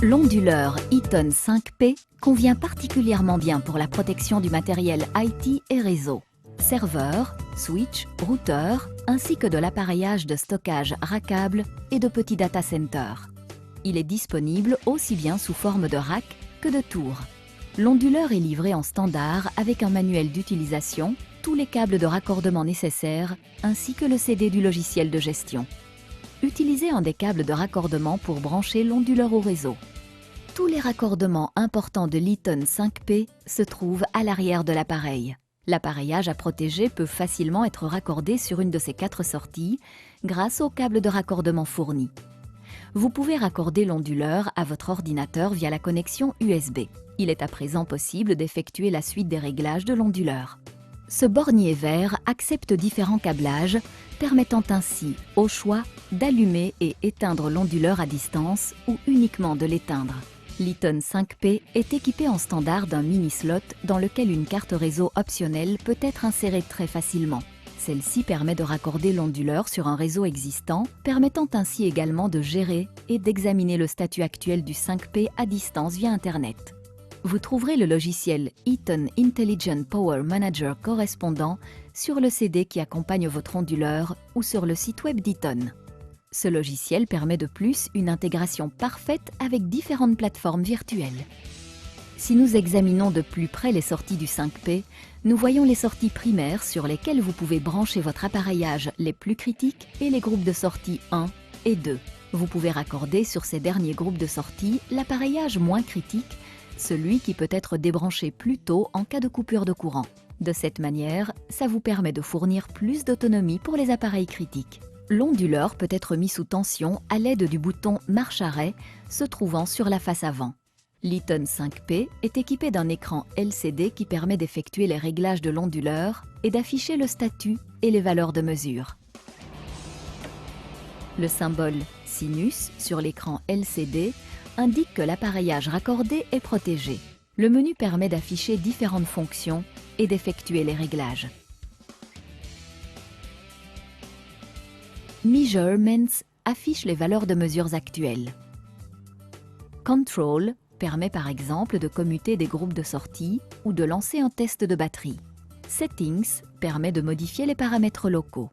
L'onduleur Eaton 5P convient particulièrement bien pour la protection du matériel IT et réseau, serveurs, switch, routeurs, ainsi que de l'appareillage de stockage rackable et de petits data centers. Il est disponible aussi bien sous forme de rack que de tour. L'onduleur est livré en standard avec un manuel d'utilisation, tous les câbles de raccordement nécessaires, ainsi que le CD du logiciel de gestion. Utilisez un des câbles de raccordement pour brancher l'onduleur au réseau. Tous les raccordements importants de l'Eaton 5P se trouvent à l'arrière de l'appareil. L'appareillage à protéger peut facilement être raccordé sur une de ces 4 sorties grâce au câble de raccordement fourni. Vous pouvez raccorder l'onduleur à votre ordinateur via la connexion USB. Il est à présent possible d'effectuer la suite des réglages de l'onduleur. Ce bornier vert accepte différents câblages, permettant ainsi, au choix, d'allumer et éteindre l'onduleur à distance ou uniquement de l'éteindre. L'Eaton 5P est équipé en standard d'un mini-slot dans lequel une carte réseau optionnelle peut être insérée très facilement. Celle-ci permet de raccorder l'onduleur sur un réseau existant, permettant ainsi également de gérer et d'examiner le statut actuel du 5P à distance via Internet. Vous trouverez le logiciel Eaton Intelligent Power Manager correspondant sur le CD qui accompagne votre onduleur ou sur le site web d'Eaton. Ce logiciel permet de plus une intégration parfaite avec différentes plateformes virtuelles. Si nous examinons de plus près les sorties du 5P, nous voyons les sorties primaires sur lesquelles vous pouvez brancher votre appareillage les plus critiques et les groupes de sortie 1 et 2. Vous pouvez raccorder sur ces derniers groupes de sortie l'appareillage moins critique, celui qui peut être débranché plus tôt en cas de coupure de courant. De cette manière, ça vous permet de fournir plus d'autonomie pour les appareils critiques. L'onduleur peut être mis sous tension à l'aide du bouton marche-arrêt se trouvant sur la face avant. L'Eaton 5P est équipé d'un écran LCD qui permet d'effectuer les réglages de l'onduleur et d'afficher le statut et les valeurs de mesure. Le symbole sinus sur l'écran LCD indique que l'appareillage raccordé est protégé. Le menu permet d'afficher différentes fonctions et d'effectuer les réglages. Measurements affiche les valeurs de mesures actuelles. Control permet par exemple de commuter des groupes de sortie ou de lancer un test de batterie. Settings permet de modifier les paramètres locaux.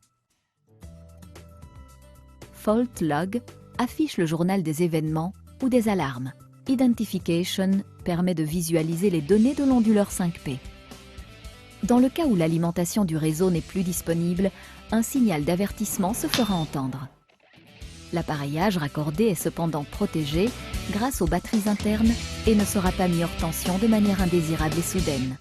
Fault Log affiche le journal des événements ou des alarmes. Identification permet de visualiser les données de l'onduleur 5P. Dans le cas où l'alimentation du réseau n'est plus disponible, un signal d'avertissement se fera entendre. L'appareillage raccordé est cependant protégé grâce aux batteries internes et ne sera pas mis hors tension de manière indésirable et soudaine.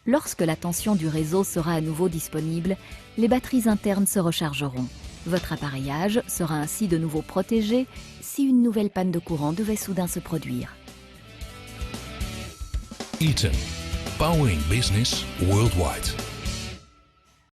Lorsque la tension du réseau sera à nouveau disponible, les batteries internes se rechargeront. Votre appareillage sera ainsi de nouveau protégé si une nouvelle panne de courant devait soudain se produire. Eaton, powering business worldwide.